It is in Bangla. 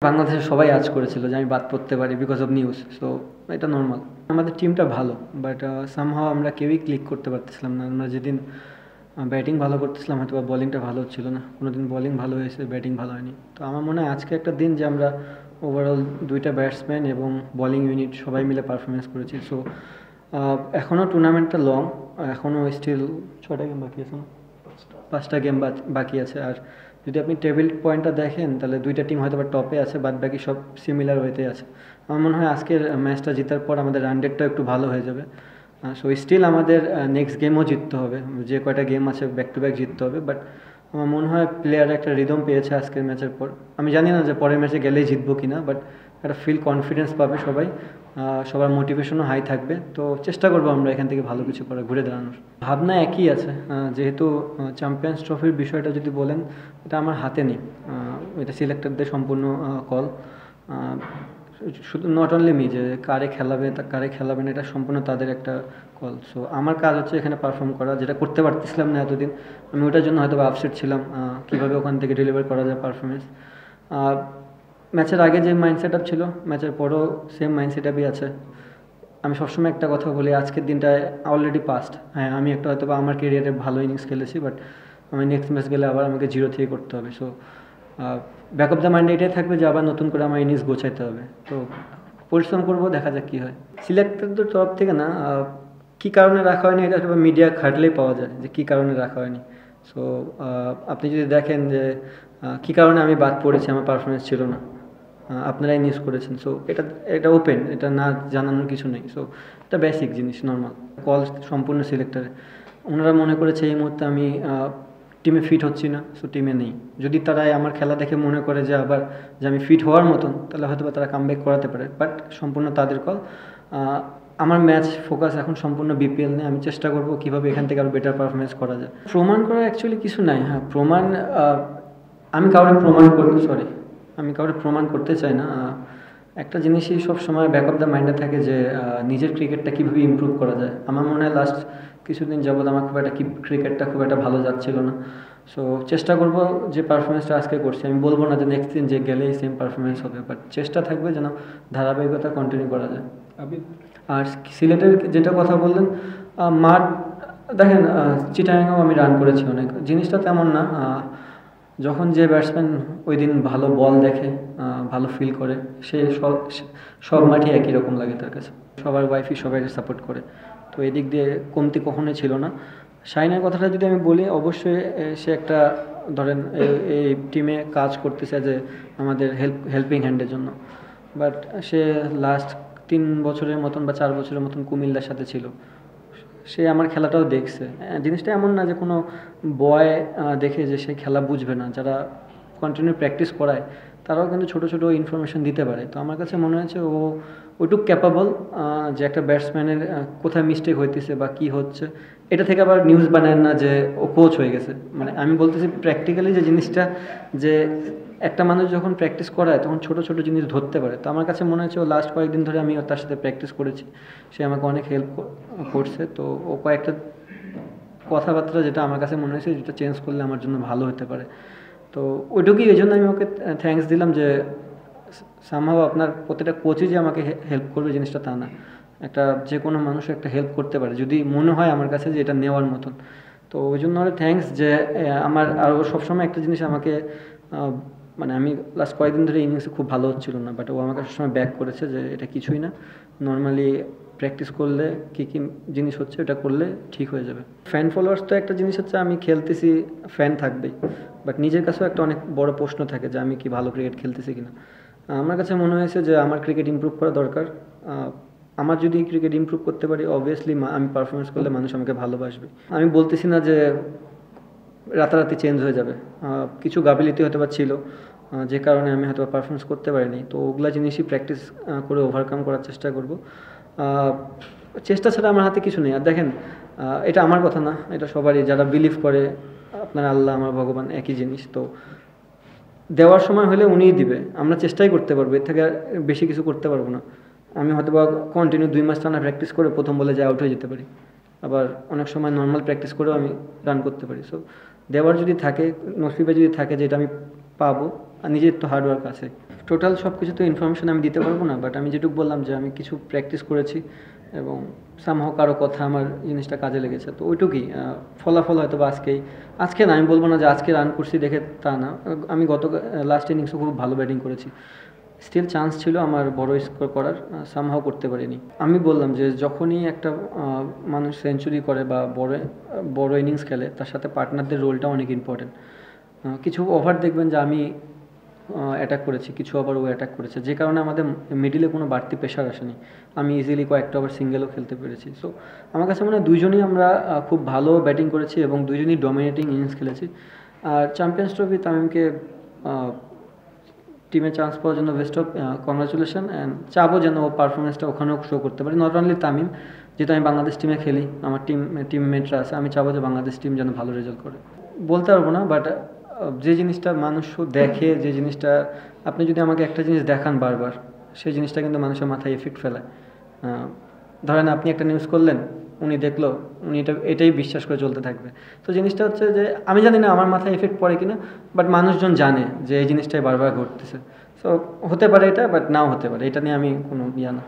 বাংলাদেশের সবাই আজ করেছিল যে আমি বাদ পড়তে পারি বিকজ অফ নিউজ। সো এটা নর্মাল। আমাদের টিমটা ভালো, বাট সামহাও আমরা কেউই ক্লিক করতে পারতেছিলাম না। আমরা যেদিন ব্যাটিং ভালো করতেছিলাম হয়তো বা বলিংটা ভালো হচ্ছিল না, কোনো দিন বলিং ভালো হয়েছে, ব্যাটিং ভালো হয়নি। তো আমার মনে হয় আজকে একটা দিন যে আমরা ওভারঅল দুইটা ব্যাটসম্যান এবং বলিং ইউনিট সবাই মিলে পারফরমেন্স করেছি। সো এখনও টুর্নামেন্টটা লং, এখনও স্টিল 6টা গেম বাকি আছে না, 5টা গেম বাকি আছে। আর যদি আপনি টেবিল পয়েন্টটা দেখেন তাহলে দুইটা টিম হয়তো বা টপে আছে, বাদ বাকি সব সিমিলার ওয়েতে আছে। আমার মনে হয় আজকের ম্যাচটা জেতার পর আমাদের রান রেটটাও একটু ভালো হয়ে যাবে। সো স্টিল আমাদের নেক্সট গেমও জিততে হবে, যে কয়টা গেম আছে ব্যাক টু ব্যাক জিততে হবে। বাট আমার মনে হয় প্লেয়ার একটা রিদম পেয়েছে আজকের ম্যাচের পর। আমি জানি না যে পরের ম্যাচে গেলেই জিতবো কিনা, বাট একটা ফিল কনফিডেন্স পাবে সবাই, সবার মোটিভেশনও হাই থাকবে। তো চেষ্টা করবো আমরা এখান থেকে ভালো কিছু করে ঘুরে দাঁড়ানোর। ভাবনা একই আছে, যেহেতু চ্যাম্পিয়ন্স ট্রফির বিষয়টা যদি বলেন এটা আমার হাতে নেই, এটা সিলেক্টরদের সম্পূর্ণ কল। শুধু নট অনলি মি যে কারে খেলাবে কারে খেলাবে না, এটা সম্পূর্ণ তাদের একটা কল। সো আমার কাজ হচ্ছে এখানে পারফর্ম করা, যেটা করতে পারতেছিলাম না এতদিন। আমি ওটার জন্য হয়তো আপসেট ছিলাম, কীভাবে ওখান থেকে ডেলিভার করা যায় পারফরমেন্স। ম্যাচের আগে যে মাইন্ড সেট আপ ছিল, ম্যাচের পরও সেম মাইন্ড সেট আপই আছে। আমি সবসময় একটা কথা বলি, আজকের দিনটায় অলরেডি পাস্ট। হ্যাঁ, আমি একটা হয়তো বা আমার কেরিয়ারে ভালো ইনিংস খেলেছি, বাট আমি নেক্সট ম্যাচ গেলে আবার আমাকে 0 থেকে করতে হবে। So back of the mind এটাই থাকবে যে আবার নতুন করে আমার ইনিংস গোছাইতে হবে। তো পরিশ্রম করবো, দেখা যাক কী হয়। সিলেক্টরদের তরফ থেকে না, কী কারণে রাখা হয়নি এটা হয়তো মিডিয়া খাটলেই পাওয়া যায় যে কী কারণে রাখা হয়নি। সো আপনি যদি দেখেন যে কী কারণে আমি বাদ পড়েছি, আমার পারফরমেন্স ছিল না, আপনারাই নিউজ করেছেন। সো এটা এটা ওপেন, এটা না জানানোর কিছু নেই। সো এটা বেসিক জিনিস, নর্মাল কল সম্পূর্ণ সিলেক্টরে। ওনারা মনে করেছে এই মুহূর্তে আমি টিমে ফিট হচ্ছি না, সো টিমে নেই। যদি তারা আমার খেলা দেখে মনে করে যে আবার যে আমি ফিট হওয়ার মতন, তাহলে হয়তো বা তারা কামব্যাক করাতে পারে, বাট সম্পূর্ণ তাদের কল। আমার ম্যাচ ফোকাস এখন সম্পূর্ণ বিপিএল নিয়ে। আমি চেষ্টা করব কীভাবে এখান থেকে আরও বেটার পারফরমেন্স করা যায়। প্রমাণ করা অ্যাকচুয়ালি কিছু নাই। হ্যাঁ, প্রমাণ আমি কাউকে প্রমাণ করতে চাই না। একটা জিনিসই সব সময় ব্যাক অফ দ্য মাইন্ডে থাকে যে নিজের ক্রিকেটটা কীভাবে ইমপ্রুভ করা যায়। আমার মনে হয় লাস্ট কিছুদিন যাবৎ আমার ক্রিকেটটা খুব একটা ভালো যাচ্ছিল না। সো চেষ্টা করব যে পারফরমেন্সটা আজকে করছি, আমি বলবো না যে নেক্সট দিন যে গেলেই সেম পারফরমেন্স হবে, বাট চেষ্টা থাকবে যেন ধারাবাহিকতা কন্টিনিউ করা যায়। আর সিলেটের যেটা কথা বললেন, মাঠ দেখেন, চিটাগাংয়েও আমি রান করেছি অনেক। জিনিসটা তেমন না, যখন যে ব্যাটসম্যান ওই দিন ভালো বল দেখে, ভালো ফিল করে, সে সব মাঠে একই রকম লাগে তার কাছে। সবার ওয়াইফই সবাইকে সাপোর্ট করে, তো এদিক দিয়ে কমতি কখনোই ছিল না। শাইনের কথাটা যদি আমি বলি, অবশ্যই সে একটা ধরেন এই টিমে কাজ করতেছে যে আমাদের হেল্পিং হ্যান্ডের জন্য, বাট সে লাস্ট 3 বছরের মতন বা 4 বছরের মতন কুমিল্লার সাথে ছিল। সে আমার খেলাটাও দেখছে। জিনিসটা এমন না যে কোনো বয় দেখে যে সে খেলা বুঝবে না। যারা কন্টিনিউ প্র্যাকটিস করায় তারাও কিন্তু ছোটো ছোটো ইনফরমেশন দিতে পারে। তো আমার কাছে মনে হয়েছে ও ওইটুক ক্যাপাবল যে একটা ব্যাটসম্যানের কোথায় মিস্টেক হইতেছে বা কী হচ্ছে, এটা থেকে আবার নিউজ বানায় না যে ও কোচ হয়ে গেছে। মানে আমি বলতেছি প্র্যাকটিক্যালি যে জিনিসটা, যে একটা মানুষ যখন প্র্যাকটিস করায় তখন ছোটো ছোটো জিনিস ধরতে পারে। তো আমার কাছে মনে হচ্ছে ও লাস্ট কয়েকদিন ধরে আমি তার সাথে প্র্যাকটিস করেছি, সে আমাকে অনেক হেল্প করছে। তো ও কয়েকটা কথাবার্তা যেটা আমার কাছে মনে হয়েছে যেটা চেঞ্জ করলে আমার জন্য ভালো হতে পারে। তো ওইটুকুই, এই জন্য আমি ওকে থ্যাঙ্কস দিলাম যে সামহাও আপনার প্রত্যেকটা কোচই যে আমাকে হেল্প করবে জিনিসটা তা না। একটা যে কোনো মানুষ একটা হেল্প করতে পারে যদি মনে হয় আমার কাছে যে এটা নেওয়ার মতন। তো ওই জন্য ওরা থ্যাঙ্কস যে আমার। আর ও সবসময় একটা জিনিস আমাকে, মানে আমি লাস্ট কয়েকদিন ধরে ইনিংসে খুব ভালো হচ্ছিল না, বাট ও আমাকে সবসময় ব্যাক করেছে যে এটা কিছুই না, নর্মালি প্র্যাকটিস করলে কী কী জিনিস হচ্ছে ওটা করলে ঠিক হয়ে যাবে। ফ্যান ফলোয়ার্স তো একটা জিনিস হচ্ছে, আমি খেলতেছি ফ্যান থাকবেই, বাট নিজের কাছেও একটা অনেক বড় প্রশ্ন থাকে যে আমি কি ভালো ক্রিকেট খেলতেছি কিনা। আমার কাছে মনে হয়েছে যে আমার ক্রিকেট ইমপ্রুভ করা দরকার। আমার যদি ক্রিকেট ইমপ্রুভ করতে পারি, অবভিয়াসলি আমি পারফরমেন্স করলে মানুষ আমাকে ভালোবাসবে। আমি বলতেছি না যে রাতারাতি চেঞ্জ হয়ে যাবে, কিছু গাফিলতি হয়তো বা ছিল যে কারণে আমি হয়তো পারফরমেন্স করতে পারিনি। তো ওগুলা জিনিসই প্র্যাকটিস করে ওভারকাম করার চেষ্টা করব। চেষ্টা ছাড়া আমার হাতে কিছু নেই। আর দেখেন, এটা আমার কথা না, এটা সবারই, যারা বিলিভ করে আপনার আল্লাহ আমার ভগবান একই জিনিস। তো দেওয়ার সময় হলে উনিই দিবে, আমরা চেষ্টাই করতে পারবো, এর থেকে বেশি কিছু করতে পারবো না। আমি হয়তো বা কন্টিনিউ 2 মাস টানা প্র্যাকটিস করে প্রথম বলে যে আউট হয়ে যেতে পারি, আবার অনেক সময় নর্মাল প্র্যাকটিস করেও আমি রান করতে পারি। সো দেওয়ার যদি থাকে, নসিবে যদি থাকে যে এটা আমি পাবো, নিজের তো হার্ডওয়ার্ক আছে। টোটাল সব কিছু তো ইনফরমেশন আমি দিতে পারবো না, বাট আমি যেটুকু বললাম যে আমি কিছু প্র্যাকটিস করেছি এবং সামহাও কারো কথা আমার জিনিসটা কাজে লেগেছে, তো ওইটুকুই। ফলাফল হয়তো বা আজকে না, আমি বলবো না যে আজকে রান করছি দেখে, তা না। আমি লাস্ট ইনিংসও খুব ভালো ব্যাটিং করেছি, স্টিল চান্স ছিল আমার বড় স্কোর করার, সামহাও করতে পারিনি। আমি বললাম যে যখনই একটা মানুষ সেঞ্চুরি করে বা বড় ইনিংস খেলে, তার সাথে পার্টনারদের রোলটা অনেক ইম্পর্টেন্ট। কিছু ওভার দেখবেন যে আমি অ্যাটাক করেছি, কিছু ওভার ও অ্যাটাক করেছে, যে কারণে আমাদের মিডিলে কোনো বাড়তি প্রেশার আসেনি, আমি ইজিলি কয়েকটা ওভার সিঙ্গেলও খেলতে পেরেছি। সো আমার কাছে মনে হয় দুইজনই আমরা খুব ভালো ব্যাটিং করেছি এবং দুইজনই ডমিনেটিং ইনিংস খেলেছি। আর চ্যাম্পিয়ন্স ট্রফি তামিমকে টিমে চান্স পাওয়ার জন্য বেস্ট অফ কংগ্রাচুলেশন, অ্যান্ড চাবো যেন ও পারফরমেন্সটা ওখানেও শো করতে পারি। নট অনলি তামিম, যেহেতু আমি বাংলাদেশ টিমে খেলি, আমার টিমমেটরা আছে, আমি চাবো যে বাংলাদেশ টিম যেন ভালো রেজাল্ট করে। বলতে পারবো না, বাট যে জিনিসটা মানুষ দেখে, যে জিনিসটা আপনি যদি আমাকে একটা জিনিস দেখান বারবার, সেই জিনিসটা কিন্তু মানুষের মাথায় এফেক্ট ফেলায়। ধরেন আপনি একটা নিউজ করলেন, উনি দেখলো, উনি এটাই বিশ্বাস করে চলতে থাকবে। তো জিনিসটা হচ্ছে যে আমি জানি না আমার মাথায় এফেক্ট পড়ে কিনা, বাট মানুষজন জানে যে এই জিনিসটাই বারবার ঘটতেছে। সো হতে পারে এটা, বাট নাও হতে পারে, এটা নিয়ে আমি কোনো ইয়া না।